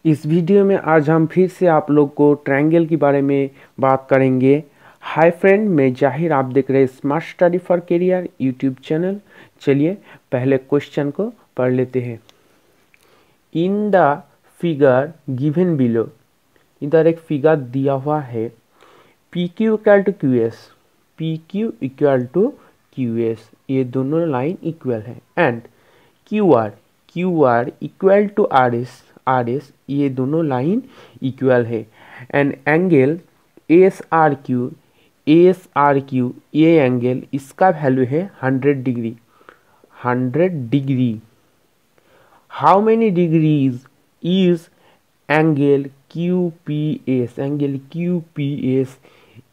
इस वीडियो में आज हम फिर से आप लोग को ट्रायंगल के बारे में बात करेंगे। हाय फ्रेंड, मैं जाहिर, आप देख रहे हैं smart study for career YouTube channel. चलिए पहले क्वेश्चन को पढ़ लेते हैं। In the figure given below, इधर एक फिगर दिया हुआ है। P Q equal to Q S, P Q equal to Q S, ये दोनों लाइन इक्वल है। And Q R equal to R S, ये दोनों लाइन इक्वल है। And angle S R Q, ये एंगल इसका वैल्यू है 100 degree. 100 degree. How many degrees is angle Q P S, angle Q P S,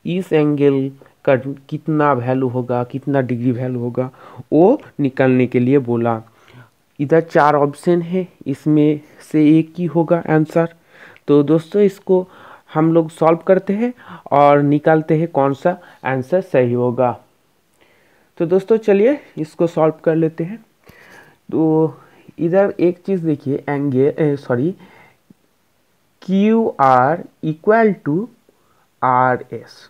इस angle का कितना value होगा, कितना डिग्री वैल्यू होगा, वो निकालने के लिए बोला। इधर 4 ऑप्शन है, इसमें से एक ही होगा आंसर। तो दोस्तों इसको हम लोग सॉल्व करते हैं और निकालते हैं कौन सा आंसर सही होगा। तो दोस्तों चलिए इसको सॉल्व कर लेते हैं। तो इधर एक चीज़ देखिए, angle Q R equal to R S,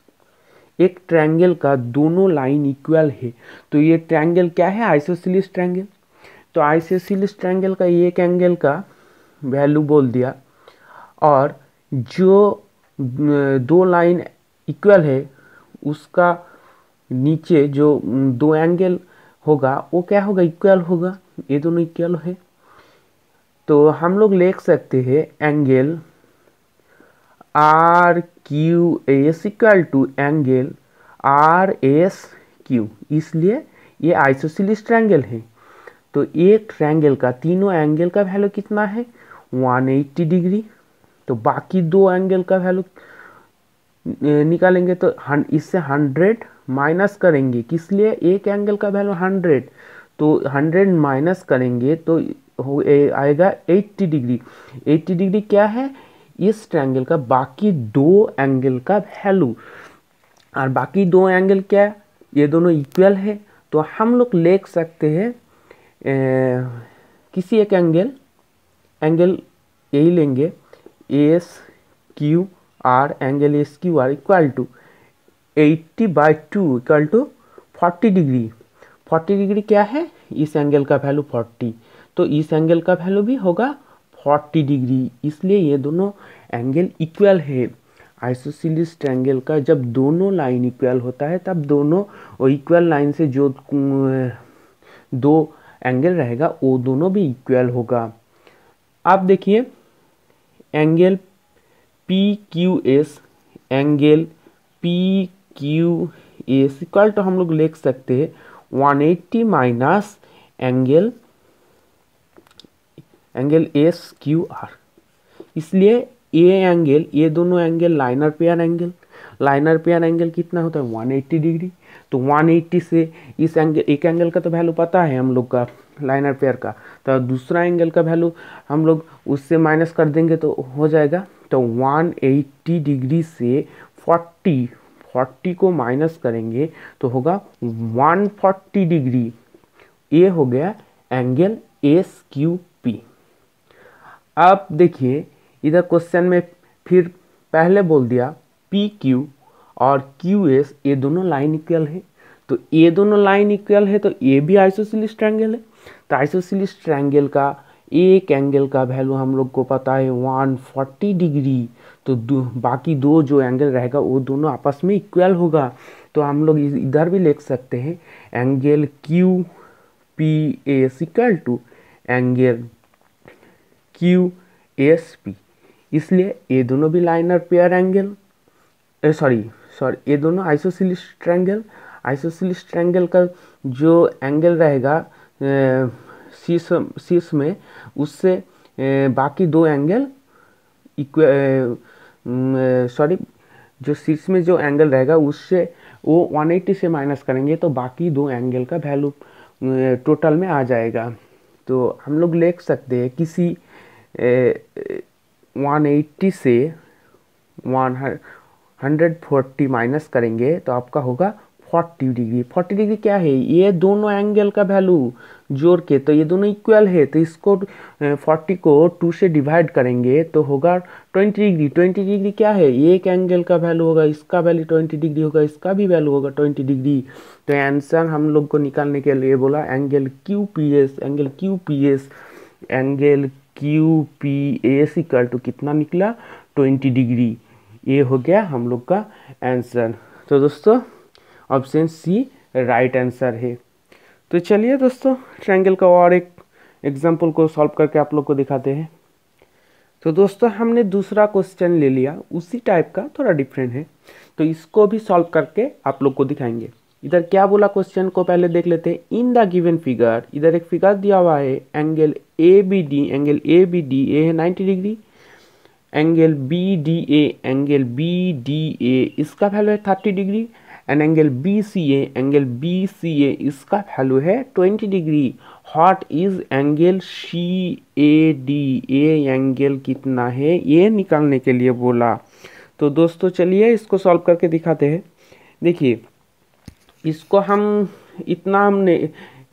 एक ट्रायंगल का दोनों लाइन इक्वल है। तो ये ट्रायंगल क्या है? Isosceles triangle. तो आइसोसेलेस ट्रायंगल का एक एंगल का वैल्यू बोल दिया, और जो दो लाइन इक्वल है उसका नीचे जो दो एंगल होगा वो क्या होगा? इक्वल होगा। ये दोनों इक्वल है तो हम लोग लिख सकते हैं angle R Q S equal to angle R S Q, इसलिए ये आइसोसेलेस ट्रायंगल है। तो एक ट्रायंगल का तीनों एंगल का वैल्यू कितना है? 180 डिग्री। तो बाकी दो एंगल का वैल्यू निकालेंगे तो इससे 100 माइनस करेंगे, किस लिए? एक एंगल का वैल्यू 100, तो 100 माइनस करेंगे तो आएगा 80 डिग्री। 80 डिग्री क्या है? इस ट्रायंगल का बाकी दो एंगल का वैल्यू। और बाकी दो एंगल क्या है? ये दोनों इक्वल है। तो हम लोग लिख सकते हैं किसी एक एंगल यही लेंगे, S Q R, angle S Q R equal to 80/2 equal to 40 degree. 40 degree क्या है? इस एंगल का वैल्यू 40, तो इस एंगल का वैल्यू भी होगा 40 डिग्री, इसलिए ये दोनों एंगल इक्वल है। आइसोसेलेस ट्रायंगल का जब दोनों लाइन इक्वल होता है तब दोनों इक्वल लाइन से जो दो एंगल रहेगा वो दोनों भी इक्वल होगा। आप देखिए angle P Q S, angle P Q S equal तो हम लोग लिख सकते हैं 180 minus angle S Q are, इसलिए ये दोनों एंगल लाइनर पेयर एंगल कितना होता है? 180 डिग्री। तो 180 से इस एंगल, एक एंगल का तो वैल्यू पता है हम लोग का लाइनर पेयर का, तो दूसरा एंगल का वैल्यू हम लोग उससे माइनस कर देंगे तो हो जाएगा। तो 180 डिग्री से 40 को माइनस करेंगे तो होगा 140 डिग्री। ये हो गया एंगल एस क्यू पी। अब देखिए इधर क्वेश्चन में फिर पहले बोल दिया पी क्यू और क्यू एस, ये दोनों लाइन इक्वल है। तो ये दोनों लाइन इक्वल है तो ये भी आइसोसेलेस ट्रायंगल है। तो आइसोसेलेस ट्रायंगल का एक एंगल का वैल्यू हम लोग को पता है 140 डिग्री। तो बाकी दो जो एंगल रहेगा वो दोनों आपस में इक्वल होगा। तो हम लोग इधर भी लिख सकते हैं angle Q P S equal to angle Q S P, इसलिए ये दोनों भी लाइनर पेयर एंगल, सॉरी ये दोनों आइसोसेलेस ट्रायंगल का जो एंगल रहेगा शीर्ष में, उससे बाकी दो एंगल जो शीर्ष में जो एंगल रहेगा उससे वो 180 से माइनस करेंगे तो बाकी दो एंगल का वैल्यू टोटल में आ जाएगा। तो हम लोग लिख सकते हैं किसी 180 से 140 माइनस करेंगे तो आपका होगा 40 डिग्री। 40 डिग्री क्या है, ये दोनों एंगल का वैल्यू जोड़ के, तो ये दोनों इक्वल है, तो इसको 40 को 2 से डिवाइड करेंगे तो होगा 20 डिग्री। 20 डिग्री क्या है, एक एंगल का वैल्यू होगा, इसका वैल्यू 20 डिग्री होगा, इसका भी वैल्यू होगा 20 डिग्री। तो आंसर हम लोग को निकालने के लिए बोला angle Q P S, angle Q P S, angle Q P S equal to कितना निकला, 20 डिग्री। ये हो गया हम लोग का आंसर। तो दोस्तों ऑप्शन सी राइट आंसर है। तो चलिए दोस्तों ट्रायंगल का और एक एग्जांपल को सॉल्व करके आप लोग को दिखाते हैं। तो दोस्तों हमने दूसरा क्वेश्चन ले लिया, उसी टाइप का थोड़ा डिफरेंट है, तो इसको भी सॉल्व करके आप लोग को दिखाएंगे। इधर क्या बोला क्वेश्चन को पहले देख लेते हैं। इन द गिवन फिगर, इधर एक फिगर दिया हुआ है, angle A B D, angle A B D A है 90 degree, angle B D A, angle B D A इसका वैल्यू है 30 degree, and angle B C A, angle B C A इसका value है 20 degree. What is angle C A D, ये angle कितना है ये निकालने के लिए बोला। तो दोस्तों चलिए इसको सॉल्व करके दिखाते हैं। देखिए इसको हम इतना हमने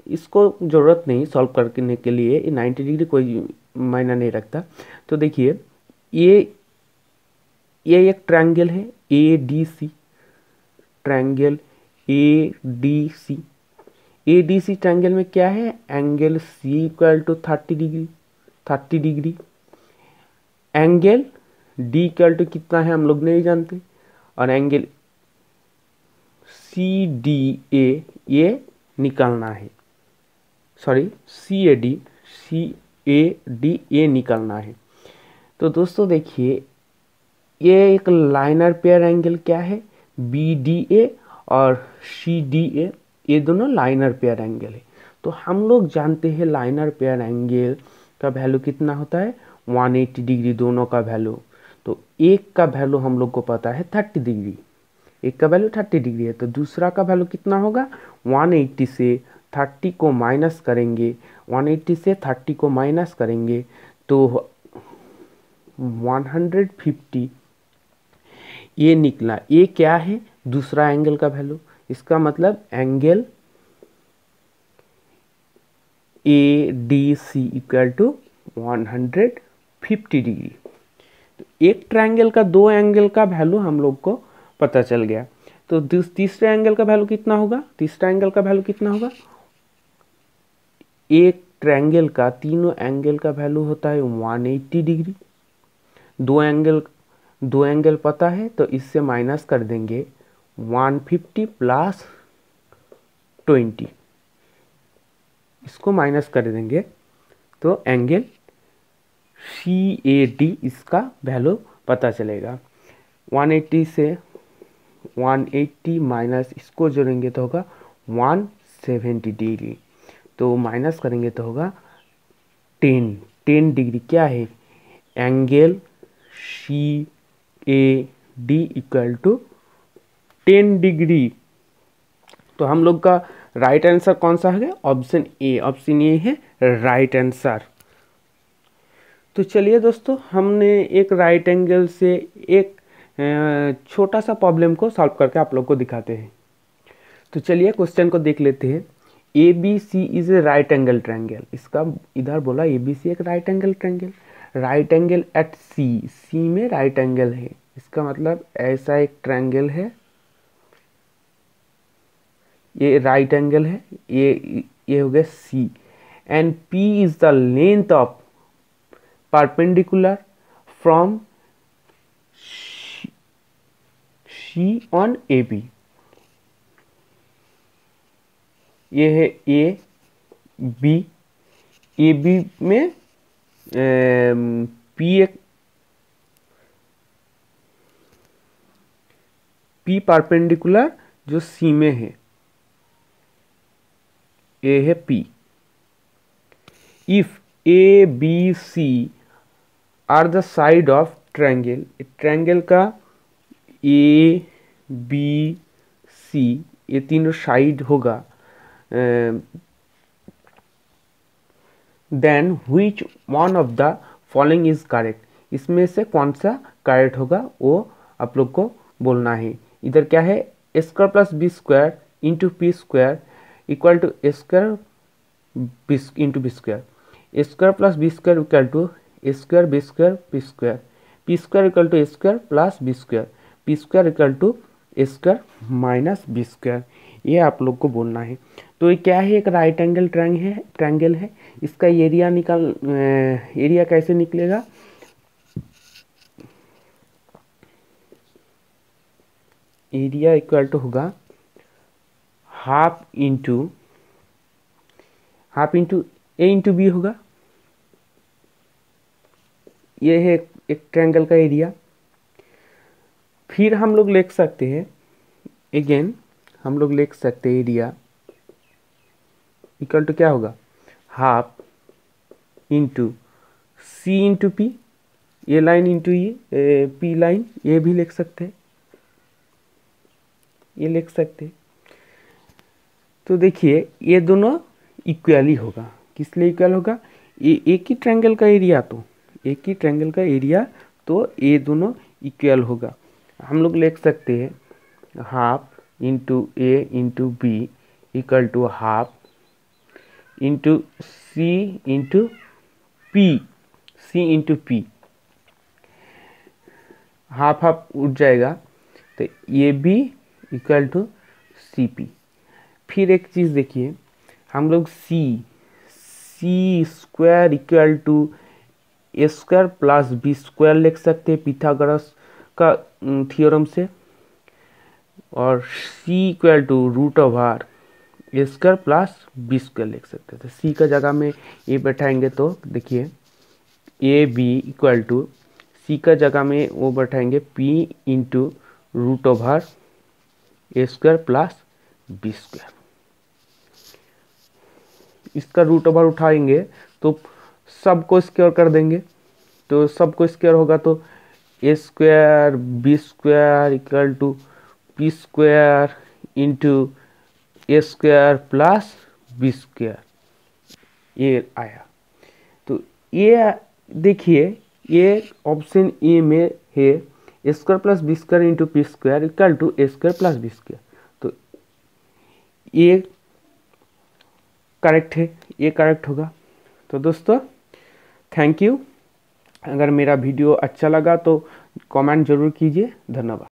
इसको ज़रूरत नहीं सॉल्व करने के लिए, 90 डिग्री कोई मायना नहीं रखता। तो देखिए ये एक ट्रायंगल है A D C, triangle A D C. A D C triangle में क्या है, angle C equal to 30 degree, 30 degree. Angle D equal to कितना है हम लोग नहीं जानते, और एंगल सी डी ए ये निकालना है, sorry C A D A निकालना है। तो दोस्तों देखिए ये एक लाइनर पेयर एंगल क्या है, बी डी ए और सी डी ए, ये दोनों लाइनर पेयर एंगल है। तो हम लोग जानते हैं लाइनर पेयर एंगल का वैल्यू कितना होता है, 180 डिग्री दोनों का वैल्यू। तो एक का वैल्यू हम लोग को पता है 30 डिग्री, एक का वैल्यू 30 डिग्री है, तो दूसरा का वैल्यू कितना होगा, 180 से 30 को माइनस करेंगे, 180 से 30 को माइनस करेंगे तो 150 ये निकला। ये क्या है, दूसरा एंगल का वैल्यू, इसका मतलब angle A D C equal to 150 degree. तो एक ट्रायंगल का दो एंगल का वैल्यू हम लोग को पता चल गया। तो तीसरे एंगल का वैल्यू कितना होगा, तीसरा एंगल का वैल्यू कितना होगा, एक ट्रायंगल का तीनों एंगल का वैल्यू होता है 180 डिग्री। दो एंगल पता है तो इससे माइनस कर देंगे 150 प्लस 20, इसको माइनस कर देंगे तो एंगल सी ए डी इसका वैल्यू पता चलेगा। 180 से 180 माइनस इसको जोड़ेंगे तो होगा 170 डिग्री, तो माइनस करेंगे तो होगा 10 डिग्री। क्या है, angle C A D equal to 10 degree. तो हम लोग का राइट आंसर कौन सा है, ऑप्शन ए, ऑप्शन ए है राइट आंसर। तो चलिए दोस्तों हमने एक राइट एंगल से एक छोटा सा प्रॉब्लम को सॉल्व करके आप लोग को दिखाते हैं। तो चलिए क्वेश्चन को देख लेते हैं। A B C is a right angle triangle, इसका इधर बोला ए बी सी एक right angle triangle, right angle at C, C में राइट एंगल है, इसका मतलब ऐसा एक ट्रायंगल है, ये राइट एंगल है, ये हो गया C, and P is the length of perpendicular from C on A B. ये है ए बी में पी परपेंडिकुलर जो सी में है, ए है P. If A B C are the side of triangle, triangle का ए बी सी ये तीनों साइड होगा, then which one of the following is correct, इसमें से कौन सा करेक्ट होगा वो आप लोग को बोलना है। इधर क्या है, square plus B square into P square equal to A square into B square, A square plus B square equal to A square B square P square equal to A square plus B square, P square equal to A square minus B square. ये आप लोग को बोलना है। तो ये क्या है, एक राइट एंगल ट्रायंगल है। इसका एरिया कैसे निकलेगा, एरिया इक्वल टू होगा half into A into B होगा। ये है एक ट्रायंगल का एरिया। फिर हम लोग लिख सकते हैं, अगेन हम लोग लिख सकते हैं एरिया इक्वल टू क्या होगा, half into C into P, ये लाइन इंटू ये पी लाइन, ये भी लिख सकते हैं, ये लिख सकते हैं। तो देखिए ये दोनों इक्वली होगा। किस लिए इक्वल होगा, ये एक ही ट्रायंगल का एरिया, तो एक ही ट्रायंगल का एरिया, तो ये दोनों इक्वल होगा। हम लोग लिख सकते हैं half into A into B equal to half into C into P, half half उठ जाएगा, तो ये भी इक्वल टू सी पी। फिर एक चीज़ देखिए, हम लोग C square equal to A square plus B square लिख सकते हैं पिथागोरस का थ्योरम से, और C equal to root over A square plus B square लिख सकते थे। सी का जगह में ये बैठाएंगे तो देखिए ए बी इक्वल टू सी का जगह में वो बैठाएंगे P into root over A square plus B square. इसका रूट ओवर उठाएंगे तो सबको स्क्वायर कर देंगे, तो सबको स्क्वायर होगा तो A square B square equal to P square into A square plus B square, ये आया। तो ये देखिए ये ऑप्शन ए में है A square plus B square into P square equal to A square plus B square, तो ये करेक्ट है, ये करेक्ट होगा। तो दोस्तों थैंक यू। अगर मेरा वीडियो अच्छा लगा तो कमेंट जरूर कीजिए। धन्यवाद।